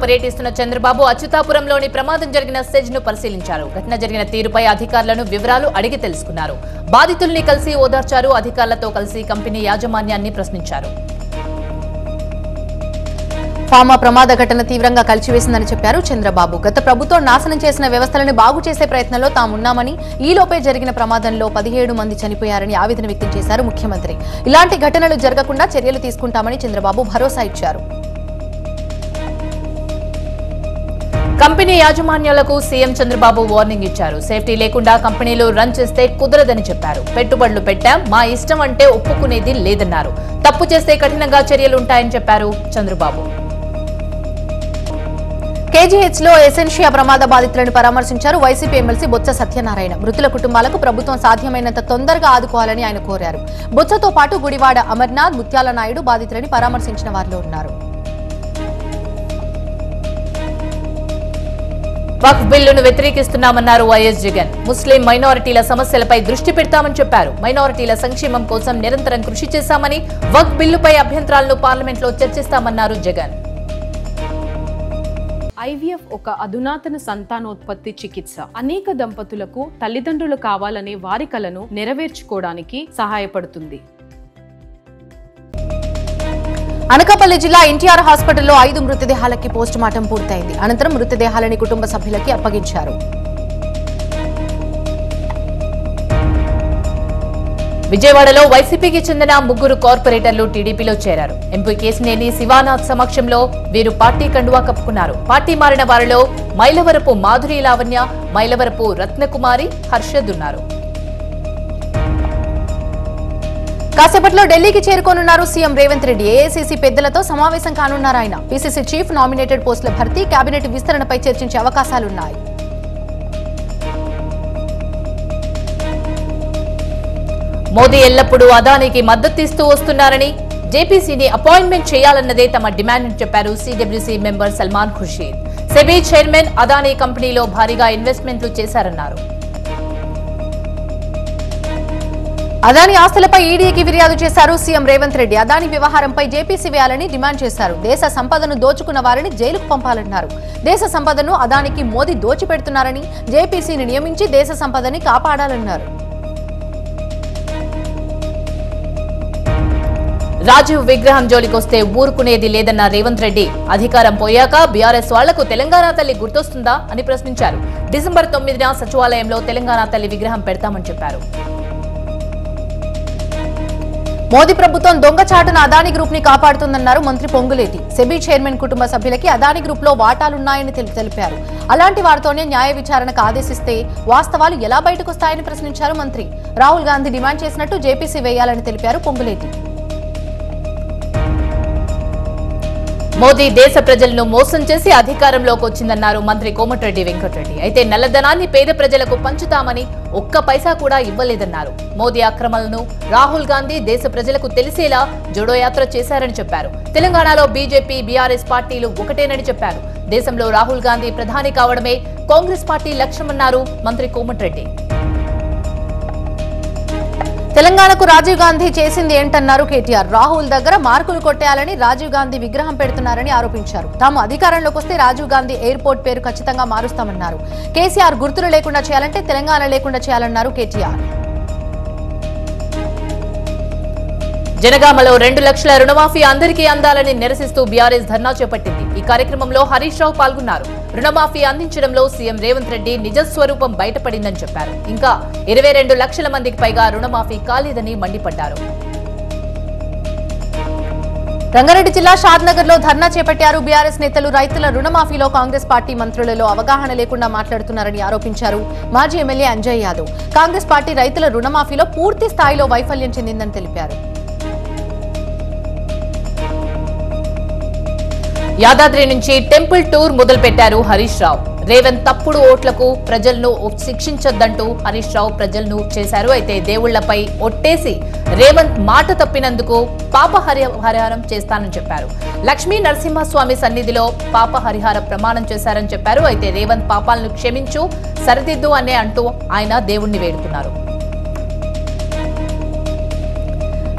పర్యటిస్తున్న చంద్రబాబు అచ్యుతాపురంలోని ప్రమాదం జరిగిన సెజ్ ను పరిశీలించారు. ఘటన జరిగిన తీరుపై అధికారులను వివరాలు అడిగి తెలుసుకున్నారు. బాధితుల్ని కలిసి ఓదార్చారు. అధికారులతో కలిసి కంపెనీ యాజమాన్యాన్ని ప్రశ్నించారు. ఫార్మా ప్రమాద ఘటన తీవ్రంగా కలిచివేసిందని చెప్పారు చంద్రబాబు. గత ప్రభుత్వం నాశనం చేసిన వ్యవస్థలను బాగు చేసే ప్రయత్నంలో తామున్నామని, ఈలోపే జరిగిన ప్రమాదంలో 17 మంది చనిపోయారని ఆవేదన వ్యక్తం చేశారు ముఖ్యమంత్రి. ఇలాంటి ఘటనలు జరగకుండా చర్యలు తీసుకుంటామని చంద్రబాబు భరోసా ఇచ్చారు. కంపెనీ యాజమాన్యాలకు సీఎం చంద్రబాబు వార్నింగ్ ఇచ్చారు. సేఫ్టీ లేకుండా కంపెనీలు రన్ చేస్తే కుదరదని చెప్పారు. పెట్టుబడులు పెట్టాం, మా ఇష్టం అంటే ఒప్పుకునేది లేదన్నారు. తప్పు చేస్తే కఠినంగా చర్యలుంటాయని చెప్పారు చంద్రబాబు. కేజీహెచ్ లో ఎసెన్షియా ప్రమాద బాధితులను పరామర్శించారు వైసీపీ ఎమ్మెల్సీ బొత్స సత్యనారాయణ. మృతుల కుటుంబాలకు ప్రభుత్వం సాధ్యమైనంత తొందరగా ఆదుకోవాలని ఆయన కోరారు. బొత్సతో పాటు గుడివాడ అమర్నాథ్, ముత్యాల నాయుడు బాధితులని పరామర్శించిన వారిలో ఉన్నారు. వక్ఫ్ బిల్లును వ్యతిరేకిస్తున్నామన్నారు వైఎస్ జగన్. ముస్లిం మైనారిటీల సమస్యలపై దృష్టి పెడతామని చెప్పారు. మైనారిటీల సంక్షేమం కోసం నిరంతరం కృషి చేశామని, వక్ఫ్ బిల్లుపై అభ్యంతరాలను పార్లమెంట్లో చర్చిస్తామన్నారు జగన్. ఐవీఎఫ్ ఒక అధునాతన సంతానోత్పత్తి చికిత్స. అనేక దంపతులకు తల్లిదండ్రులు కావాలనే వారి కలను నెరవేర్చుకోవడానికి సహాయపడుతుంది. అనకాపల్లి జిల్లా ఎన్టీఆర్ హాస్పిటల్లో 5 మృతదేహాలకి పోస్ట్ మార్టం పూర్తయింది. అనంతరం మృతదేహాలని కుటుంబ సభ్యులకి అప్పగించారు. విజయవాడలో వైసీపీకి చెందిన 3 కార్పొరేటర్లు టీడీపీలో చేరారు. ఎంపీ కేశినేని శివానాథ్ సమక్షంలో వీరు పార్టీ కండువా కప్పుకున్నారు. పార్టీ మారిన వారిలో మైలవరపు మాధురి లావణ్య, మైలవరపు రత్నకుమారి, హర్షద్ ఉన్నారు. కాసేపట్లో ఢిల్లీకి చేరుకోనున్నారు సీఎం రేవంత్ రెడ్డి. ఏఐసీసీ పెద్దలతో సమావేశం కానున్నారు ఆయన. పీసీసీ చీఫ్, నామినేటెడ్ పోస్టుల భర్తీ, కేబినెట్ విస్తరణపై చర్చించే అవకాశాలున్నాయి. మోదీ ఎల్లప్పుడూ అదానికి మద్దతిస్తూ వస్తున్నారని, జేపీసీని అపాయింట్మెంట్ చేయాలన్నదే తమ డిమాండ్ అని చెప్పారు CWC member Salman Khurshid. SEBI chairman Adani కంపెనీలో భారీగా ఇన్వెస్ట్మెంట్లు చేశారన్నారు. అదానీ ఆస్తులపై ఈడీకి ఫిర్యాదు చేశారు సీఎం రేవంత్ రెడ్డి. అదానీ వ్యవహారంపై జేపీసీ వేయాలని డిమాండ్ చేశారు. దేశ సంపదను దోచుకున్న వారిని జైలుకు పంపాలన్నారు. దేశ సంపదను అదానికి మోదీ దోచిపెడుతున్నారని, జేపీసీని నియమించి దేశ సంపదని కాపాడాలన్నారు. రాజీవ్ విగ్రహం జోలికొస్తే ఊరుకునేది లేదన్న రేవంత్ రెడ్డి, అధికారం పోయాక బీఆర్ఎస్ వాళ్లకు తెలంగాణ తల్లి గుర్తొస్తుందా అని ప్రశ్నించారు. డిసెంబర్ 9న సచివాలయంలో తెలంగాణ తల్లి విగ్రహం పెడతామని చెప్పారు. మోదీ ప్రభుత్వం దొంగచాటున అదానీ గ్రూప్ ని కాపాడుతుందన్నారు మంత్రి పొంగులేటి. సెబీ చైర్మన్ కుటుంబ సభ్యులకి అదానీ గ్రూప్ లో వాటాలున్నాయని తెలిపారు. అలాంటి వారితోనే న్యాయ విచారణకు ఆదేశిస్తే వాస్తవాలు ఎలా బయటకొస్తాయని ప్రశ్నించారు మంత్రి. రాహుల్ గాంధీ డిమాండ్ చేసినట్టు జేపీసీ వేయాలని తెలిపారు పొంగులేటి. మోదీ దేశ ప్రజలను మోసం చేసి అధికారంలోకి వచ్చిందన్నారు మంత్రి కోమటిరెడ్డి వెంకటరెడ్డి. అయితే నల్లధనాన్ని పేద ప్రజలకు పంచుతామని ఒక్క పైసా కూడా ఇవ్వలేదన్నారు. మోదీ అక్రమాలను రాహుల్ గాంధీ దేశ ప్రజలకు తెలిసేలా జోడో యాత్ర చేశారని చెప్పారు. తెలంగాణలో బీజేపీ, బీఆర్ఎస్ పార్టీలు ఒకటేనని చెప్పారు. దేశంలో రాహుల్ గాంధీ ప్రధాని కావడమే కాంగ్రెస్ పార్టీ లక్ష్యమన్నారు మంత్రి కోమటిరెడ్డి. తెలంగాణకు రాజీవ్ గాంధీ చేసింది ఏంటన్నారు కేటీఆర్. రాహుల్ దగ్గర మార్కులు కొట్టేయాలని రాజీవ్ గాంధీ విగ్రహం పెడుతున్నారని ఆరోపించారు. తాము అధికారంలోకి వస్తే రాజీవ్ గాంధీ ఎయిర్పోర్ట్ పేరు ఖచ్చితంగా మారుస్తామన్నారు. కేసీఆర్ గుర్తులు లేకుండా చేయాలంటే తెలంగాణ లేకుండా చేయాలన్నారు కేటీఆర్. జనగామలో 2 లక్షల రుణమాఫీ అందరికీ అందాలని నిరసిస్తూ బీఆర్ఎస్ ధర్నా చేపట్టింది. ఈ కార్యక్రమంలో హరీష్ రావు పాల్గొన్నారు. రుణమాఫీ అందించడంలో సీఎం రేవంత్ రెడ్డి నిజస్వరూపం బయటపడిందని చెప్పారు. ఇంకా 22 లక్షల మందికి పైగా రుణమాఫీ కాలేదని మండిపడ్డారు. రంగారెడ్డి జిల్లా షాద్నగర్ లో ధర్నా చేపట్టారు బీఆర్ఎస్ నేతలు. రైతుల రుణమాఫీలో కాంగ్రెస్ పార్టీ మంత్రులలో అవగాహన లేకుండా మాట్లాడుతున్నారని ఆరోపించారు మాజీ ఎమ్మెల్యే అంజయ్ యాదవ్. కాంగ్రెస్ పార్టీ రైతుల రుణమాఫీలో పూర్తి స్థాయిలో వైఫల్యం చెందిందని తెలిపారు. యాదాద్రి నుంచి టెంపుల్ టూర్ మొదలుపెట్టారు హరీష్ రావు. రేవంత్ తప్పుడు ఓట్లకు ప్రజలను శిక్షించొద్దంటూ హరీష్ రావు ప్రజలను చేశారు. అయితే దేవుళ్లపై ఒట్టేసి రేవంత్ మాట తప్పినందుకు పాప హరిహారం చేస్తానని చెప్పారు. లక్ష్మీ నరసింహస్వామి సన్నిధిలో పాప హరిహార ప్రమాణం చేశారని చెప్పారు. అయితే రేవంత్ పాపాలను క్షమించు, సరిదిద్దు అనే అంటూ ఆయన దేవుణ్ణి వేడుకున్నారు.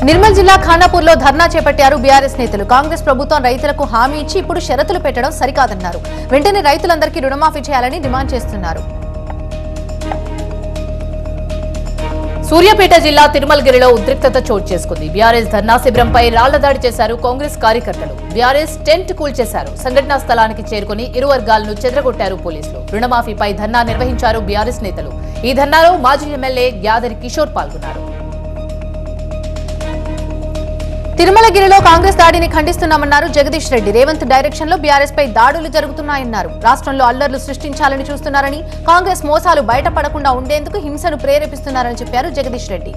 నిర్మల్ జిల్లా ఖానాపూర్లో ధర్నా చేపట్టారు బీఆర్ఎస్ నేతలు. కాంగ్రెస్ ప్రభుత్వం రైతులకు హామీ ఇచ్చి ఇప్పుడు షరతులు పెట్టడం సరికాదన్నారు. వెంటనే రైతులందరికీ రుణమాఫీ చేయాలని డిమాండ్ చేస్తున్నారు. సూర్యాపేట జిల్లా తిరుమలగిరిలో ఉద్రిక్తత చోటు చేసుకుంది. బీఆర్ఎస్ ధర్నా శిబిరంపై రాళ్ల దాడి చేశారు కాంగ్రెస్ కార్యకర్తలు. బీఆర్ఎస్ టెంట్ కూల్చేశారు. సంఘటనా స్థలానికి చేరుకుని ఇరు వర్గాలను చెదరగొట్టారు పోలీసులు. రుణమాఫీపై ధర్నా నిర్వహించారు బీఆర్ఎస్ నేతలు. ఈ ధర్నాలో మాజీ ఎమ్మెల్యే యాదరి కిషోర్ పాల్గొన్నారు. తిరుమలగిరిలో కాంగ్రెస్ దాడిని ఖండిస్తున్నామన్నారు జగదీష్ రెడ్డి. రేవంత్ డైరెక్షన్ లో బీఆర్ఎస్ పై దాడులు జరుగుతున్నాయన్నారు. రాష్ట్రంలో అల్లర్లు సృష్టించాలని చూస్తున్నారని, కాంగ్రెస్ మోసాలు బయటపడకుండా ఉండేందుకు హింసను ప్రేరేపిస్తున్నారని చెప్పారు జగదీష్ రెడ్డి.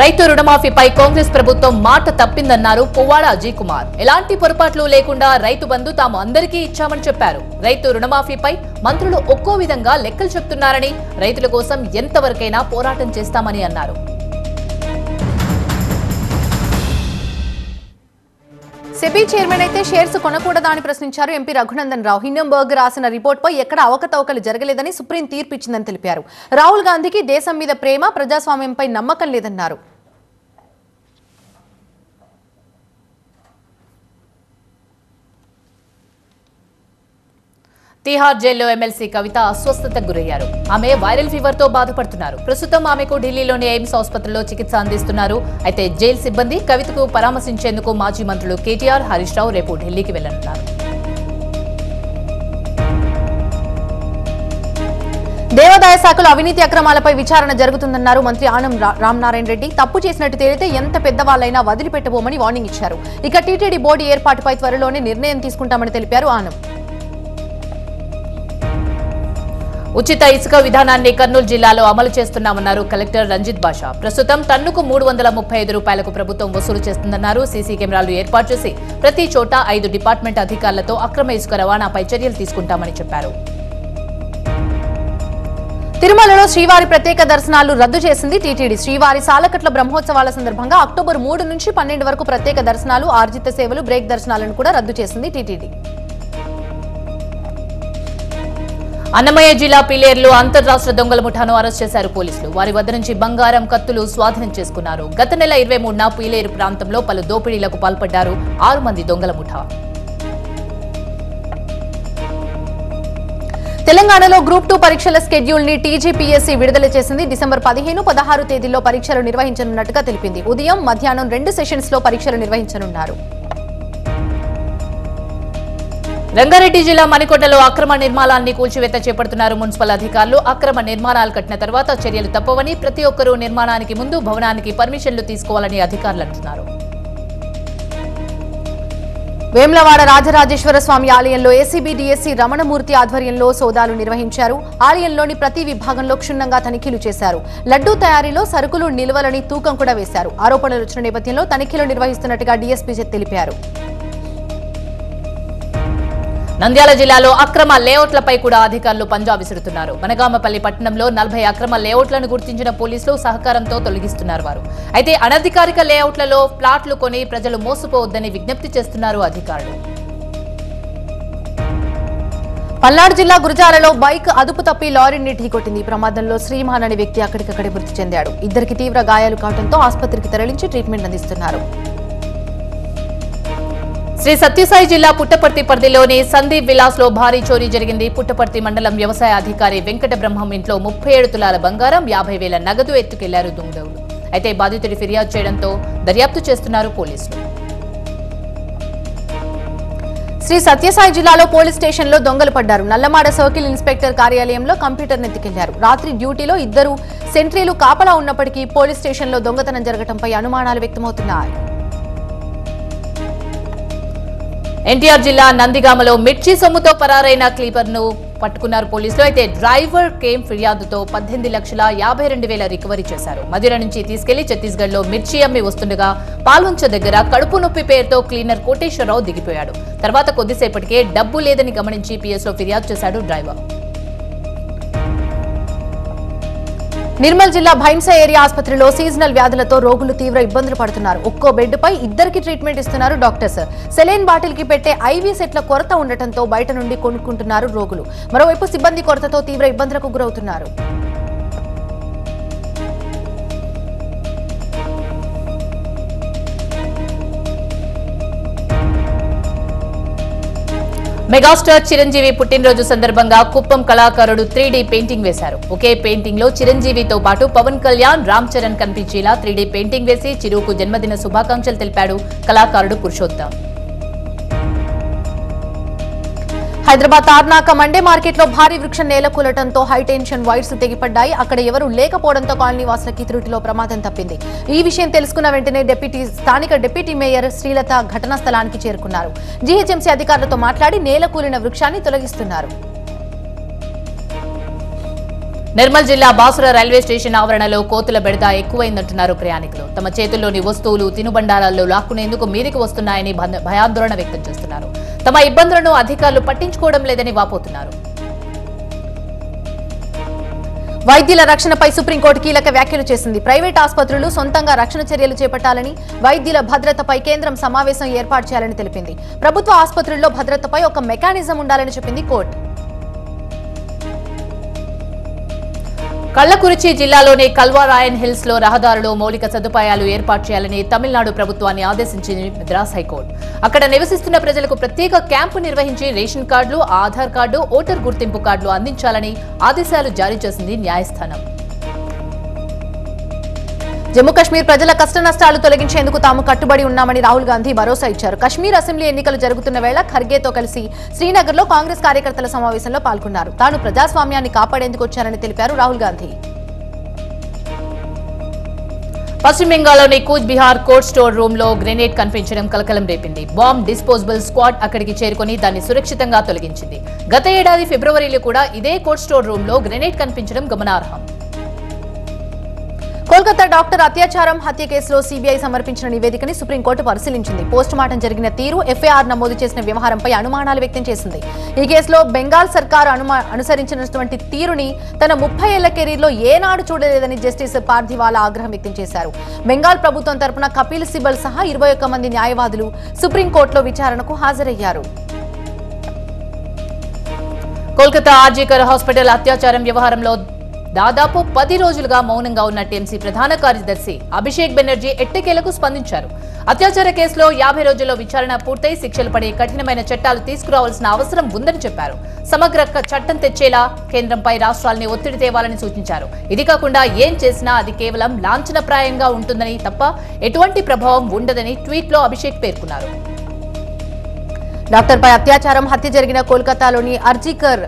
రైతు రుణమాఫీపై కాంగ్రెస్ ప్రభుత్వం మాట తప్పిందన్నారు పువ్వాడ అజయ్ కుమార్. ఎలాంటి పొరపాట్లు లేకుండా రైతు బంధు తాము అందరికీ ఇచ్చామని చెప్పారు. రైతు రుణమాఫీపై మంత్రులు ఒక్కో విధంగా లెక్కలు చెప్తున్నారని, రైతుల కోసం ఎంతవరకైనా పోరాటం చేస్తామని అన్నారు. సెబీ చైర్మన్ అయితే షేర్స్ కొనకూడదా అని ప్రశ్నించారు ఎంపీ రఘునందన్ రావు. హిండెన్బర్గ్ రాసిన రిపోర్ట్పై ఎక్కడ అవకతవకలు జరగలేదని సుప్రీం తీర్పు ఇచ్చిందని తెలిపారు. రాహుల్ గాంధీకి దేశం మీద ప్రేమ, ప్రజాస్వామ్యంపై నమ్మకం లేదన్నారు. తిహార్ జైల్లో ఎమ్మెల్సీ కవిత అస్వస్థతకు గురయ్యారు. ఆమె వైరల్ ఫీవర్ తో బాధపడుతున్నారు. ప్రస్తుతం ఆమెకు ఢిల్లీలోని ఎయిమ్స్ ఆసుపత్రిలో చికిత్స అందిస్తున్నారు. అయితే జైలు సిబ్బంది కవితకు పరామర్శించేందుకు మాజీ మంత్రులు కేటీఆర్, హరీష్ రావు రేపు ఢిల్లీకి వెళ్లనున్నారు. దేవాదాయ శాఖలో అవినీతి అక్రమాలపై విచారణ జరుగుతుందన్నారు మంత్రి ఆనం రామనారాయణ రెడ్డి. తప్పు చేసినట్టు తేలితే ఎంత పెద్దవాళ్లైనా వదిలిపెట్టబోమని వార్నింగ్ ఇచ్చారు. ఇక టీటీడీ బోర్డు ఏర్పాటుపై త్వరలోనే నిర్ణయం తీసుకుంటామని తెలిపారు ఆనం. ఉచిత ఇసుక విధానాన్ని కర్నూలు జిల్లాలో అమలు చేస్తున్నామన్నారు కలెక్టర్ రంజిత్ బాషా. ప్రస్తుతం టన్నుకు 335 రూపాయలకు ప్రభుత్వం వసూలు చేస్తుందన్నారు. సీసీ కెమెరాలు ఏర్పాటు చేసి ప్రతి చోట 5 డిపార్ట్మెంట్ అధికారులతో అక్రమ ఇసుక రవాణాపై చర్యలు తీసుకుంటామని చెప్పారు. తిరుమలలో శ్రీవారి ప్రత్యేక దర్శనాలు రద్దు చేసింది టీటీడీ. శ్రీవారి సాలకట్ల బ్రహ్మోత్సవాల సందర్భంగా అక్టోబర్ 3 నుంచి 12 వరకు ప్రత్యేక దర్శనాలు, ఆర్జిత సేవలు, బ్రేక్ దర్శనాలను కూడా రద్దు చేసింది టీటీడీ. అన్నమయ్య జిల్లా పిలేరులో అంతర్రాష్ట్ర దొంగల ముఠాను అరెస్ట్ చేశారు పోలీసులు. వారి వద్ద నుంచి బంగారం, కత్తులు స్వాధీనం చేసుకున్నారు. గత నెల 23న పిలేరు ప్రాంతంలో పలు దోపిడీలకు పాల్పడ్డారు 6 మంది దొంగల ముఠా. తెలంగాణలో గ్రూప్ 2 పరీక్షల షెడ్యూల్ ని టీజీపీఎస్సీ విడుదల చేసింది. డిసెంబర్ 15, 16 తేదీల్లో పరీక్షలు నిర్వహించనున్నట్టుగా తెలిపింది. ఉదయం, మధ్యాహ్నం 2 సెషన్స్ లో పరీక్షలు నిర్వహించనున్నారు. రంగారెడ్డి జిల్లా మణికొండలో అక్రమ నిర్మాణాన్ని కూల్చివేత చేపడుతున్నారు మున్సిపల్ అధికారులు. అక్రమ నిర్మాణాలు కట్టిన తర్వాత చర్యలు తప్పవని, ప్రతి ఒక్కరూ నిర్మాణానికి ముందు భవనానికి పర్మిషన్లు తీసుకోవాలని అధికారులు అంటున్నారు. వేములవాడ రాజరాజేశ్వర స్వామి ఆలయంలో ఏసీబీ డీఎస్సీ రమణమూర్తి ఆధ్వర్యంలో సోదాలు నిర్వహించారు. ఆలయంలోని ప్రతి విభాగంలో క్షుణ్ణంగా తనిఖీలు చేశారు. లడ్డూ తయారీలో సరుకులు నిల్వలని తూకం కూడా వేశారు. ఆరోపణలు వచ్చిన నేపథ్యంలో తనిఖీలు నిర్వహిస్తున్నట్టుగా డీఎస్పీ తెలిపారు. నంద్యాల జిల్లాలో అక్రమ లేఅవుట్లపై కూడా అధికారులు పంజా విసురుతున్నారు. బనగామపల్లి పట్టణంలో 40 అక్రమ లేఅవుట్లను గుర్తించిన పోలీసులు సహకారంతో తొలగిస్తున్నారు వారు. అయితే అనధికారిక లేఅవుట్లలో ప్లాట్లు కొని ప్రజలు మోసపోవద్దని విజ్ఞప్తి చేస్తున్నారు అధికారులు. పల్నాడు జిల్లా గురజాలలో బైక్ అదుపు తప్పి లారీని ఢీకొట్టింది. ఈ ప్రమాదంలో శ్రీమాన్ అనే వ్యక్తి అక్కడికక్కడే మృతి చెందాడు. ఇద్దరికి తీవ్ర గాయాలు కావడంతో ఆసుపత్రికి తరలించి ట్రీట్మెంట్ అందిస్తున్నారు. శ్రీ సత్యసాయి జిల్లా పుట్టపర్తి పరిధిలోని సందీప్ విలాస్ లో భారీ చోరీ జరిగింది. పుట్టపర్తి మండలం వ్యవసాయ అధికారి వెంకట బ్రహ్మం ఇంట్లో 37 తులాల బంగారం, 50,000 నగదు ఎత్తుకెళ్లారు దుండగులు. అయితే బాధితుడి ఫిర్యాదు చేయడంతో దర్యాప్తు చేస్తున్నారు పోలీసులు. శ్రీ సత్యసాయి జిల్లాలో పోలీస్ స్టేషన్లో దొంగలు పడ్డారు. నల్లమాడ సర్కిల్ ఇన్స్పెక్టర్ కార్యాలయంలో కంప్యూటర్ ఎత్తుకెళ్లారు. రాత్రి డ్యూటీలో 2 సెంట్రీలు కాపలా ఉన్నప్పటికీ పోలీస్ స్టేషన్లో దొంగతనం జరగడంపై అనుమానాలు వ్యక్తమవుతున్నాయి. ఎన్టీఆర్ జిల్లా నందిగామలో మిర్చి సొమ్ముతో పరారైన క్లీపర్ ను పట్టుకున్నారు పోలీసులు. అయితే డ్రైవర్ కేమ్ ఫిర్యాదుతో 18,52,000 రికవరీ చేశారు. మధుర నుంచి తీసుకెళ్లి ఛత్తీస్గఢ్ లో మిర్చి అమ్మి వస్తుండగా పాల్వంచ దగ్గర కడుపు నొప్పి పేరుతో క్లీనర్ కోటేశ్వరరావు దిగిపోయాడు. తర్వాత కొద్దిసేపటికే డబ్బు లేదని గమనించి పిఎస్లో ఫిర్యాదు చేశాడు డ్రైవర్. నిర్మల్ జిల్లా భైంసా ఏరియా ఆసుపత్రిలో సీజనల్ వ్యాధులతో రోగులు తీవ్ర ఇబ్బందులు పడుతున్నారు. ఒక్కో బెడ్పై 2కి ట్రీట్మెంట్ ఇస్తున్నారు డాక్టర్స్. సెలైన్ బాటిల్ కి పెట్టే ఐవీ సెట్ల కొరత ఉండటంతో బయట నుండి కొనుక్కుంటున్నారు రోగులు. మరోవైపు సిబ్బంది కొరతతో తీవ్ర ఇబ్బందులకు గురవుతున్నారు. మెగాస్టార్ చిరంజీవి పుట్టినరోజు సందర్భంగా కుప్పం కళాకారుడు 3D పెయింటింగ్ వేశారు. ఒకే పెయింటింగ్ లో చిరంజీవితో పాటు పవన్ కళ్యాణ్, రామ్ చరణ్ కనిపించేలా 3D పెయింటింగ్ వేసి చిరుకు జన్మదిన శుభాకాంక్షలు తెలిపాడు కళాకారుడు పురుషోత్తం. హైదరాబాద్ తార్నాక మండే మార్కెట్ లో భారీ వృక్షం నేలకూలటంతో హైటెన్షన్ వైర్స్ తెగిపడ్డాయి. అక్కడ ఎవరూ లేకపోవడంతో కాలనీ వాసులకి త్రుటిలో ప్రమాదం తప్పింది. ఈ విషయం తెలుసుకున్న వెంటనే స్థానిక డిప్యూటీ మేయర్ శ్రీలత ఘటనా స్థలానికి చేరుకున్నారు. జీహెచ్ఎంసీ అధికారులతో మాట్లాడి నేలకూలిన వృక్షాన్ని తొలగిస్తున్నారు. నిర్మల్ జిల్లా బాసుర రైల్వే స్టేషన్ ఆవరణలో కోతుల బెడద ఎక్కువైందంటున్నారు ప్రయాణికులు. తమ చేతుల్లోని వస్తువులు తినుబండారాల్లో లాక్కునేందుకు మీదికి వస్తున్నాయని భయాందోళన వ్యక్తం చేస్తున్నారు. తమ ఇబ్బందులను అధికారులు పట్టించుకోవడం లేదని వాపోతున్నారు. వైద్యుల రక్షణపై సుప్రీంకోర్టు కీలక వ్యాఖ్యలు చేసింది. ప్రైవేట్ ఆసుపత్రులు సొంతంగా రక్షణ చర్యలు చేపట్టాలని, వైద్యుల భద్రతపై కేంద్రం సమావేశం ఏర్పాటు చేయాలని తెలిపింది. ప్రభుత్వ ఆసుపత్రుల్లో భద్రతపై ఒక మెకానిజం ఉండాలని చెప్పింది కోర్టు. కళ్లకురిచి జిల్లాలోని కల్వారాయన్ హిల్స్ లో రహదారులు మౌలిక సదుపాయాలు ఏర్పాటు చేయాలని తమిళనాడు ప్రభుత్వాన్ని ఆదేశించింది మద్రాస్ హైకోర్టు. అక్కడ నివసిస్తున్న ప్రజలకు ప్రత్యేక క్యాంపు నిర్వహించి రేషన్ కార్డులు, ఆధార్ కార్డు, ఓటర్ గుర్తింపు కార్డులు అందించాలని ఆదేశాలు జారీ చేసింది న్యాయస్థానం. జమ్మూ కశ్మీర్ ప్రజల కష్టనష్టాలు తొలగించేందుకు తాము కట్టుబడి ఉన్నామని రాహుల్ గాంధీ భరోసా ఇచ్చారు. కశ్మీర్ అసెంబ్లీ ఎన్నికలు జరుగుతున్న వేళ ఖర్గేతో కలిసి శ్రీనగర్లో కాంగ్రెస్ కార్యకర్తల సమావేశంలో పాల్గొన్నారు. తాను ప్రజాస్వామ్యాన్ని కాపాడేందుకు వచ్చారని తెలిపారు రాహుల్ గాంధీ. పశ్చిమ బెంగాల్లోని కూచ్ బిహార్ కోల్డ్ స్టోర్ రూమ్ లో గ్రెనేడ్ కనిపించడం కలకలం రేపింది. బాంబ్ డిస్పోజబుల్ స్క్వాడ్ అక్కడికి చేరుకుని దాన్ని సురక్షితంగా తొలగించింది. గత ఏడాది ఫిబ్రవరిలో కూడా ఇదే కోల్డ్ స్టోర్ రూమ్ లో గ్రెనేడ్ కనిపించడం గమనార్హం. కోల్కతా డాక్టర్ అత్యాచారం హత్య కేసులో సీబీఐ సమర్పించిన నివేదికని సుప్రీంకోర్టు పరిశీలించింది. పోస్టుమార్టం జరిగిన తీరు, ఎఫ్ఐఆర్ నమోదు చేసిన వ్యవహారంపై అనుమానాలు వ్యక్తం చేసింది. ఈ కేసులో బెంగాల్ సర్కారు అనుసరించినటువంటి తీరుని తన 30 ఏళ్ల కెరీర్లో ఏనాడు చూడలేదని జస్టిస్ పార్థివాలా ఆగ్రహం వ్యక్తం చేశారు. బెంగాల్ ప్రభుత్వం తరపున కపిల్ సిబల్ సహా 21 మంది న్యాయవాదులు సుప్రీంకోర్టులో విచారణకు హాజరయ్యారు. కోల్కతా ఆర్జీకర్ హాస్పిటల్ అత్యాచారం వ్యవహారంలో దాదాపు 10 రోజులుగా మౌనంగా ఉన్న టీఎంసీ ప్రధాన కార్యదర్శి అభిషేక్ బెనర్జీ ఎట్టకేలకు స్పందించారు. అత్యాచార కేసులో 50 రోజుల్లో విచారణ పూర్తయి శిక్షలు పడే కఠినమైన చట్టాలు తీసుకురావాల్సిన అవసరం ఉందని చెప్పారు. సమగ్ర చట్టం తెచ్చేలా కేంద్రంపై రాష్ట్రాలని ఒత్తిడి తేవాలని సూచించారు. ఇది కాకుండా ఏం చేసినా అది కేవలం లాంఛనప్రాయంగా ఉంటుందని తప్ప ఎటువంటి ప్రభావం ఉండదని ట్వీట్లో అభిషేక్ పేర్కొన్నారు. డాక్టర్పై అత్యాచారం హత్య జరిగిన కోల్కతాలోని ఆర్జీకర్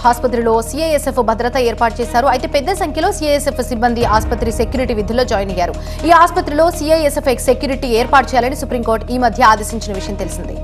ఆసుపత్రిలో సీఐఎస్ఎఫ్ భద్రత ఏర్పాటు చేశారు. అయితే పెద్ద సంఖ్యలో సీఐఎస్ఎఫ్ సిబ్బంది ఆసుపత్రి సెక్యూరిటీ విధుల్లో జాయిన్ అయ్యారు. ఈ ఆసుపత్రిలో సీఐఎస్ఎఫ్ సెక్యూరిటీ ఏర్పాటు చేయాలని సుప్రీంకోర్టు ఈ మధ్య ఆదేశించిన విషయం తెలిసిందే.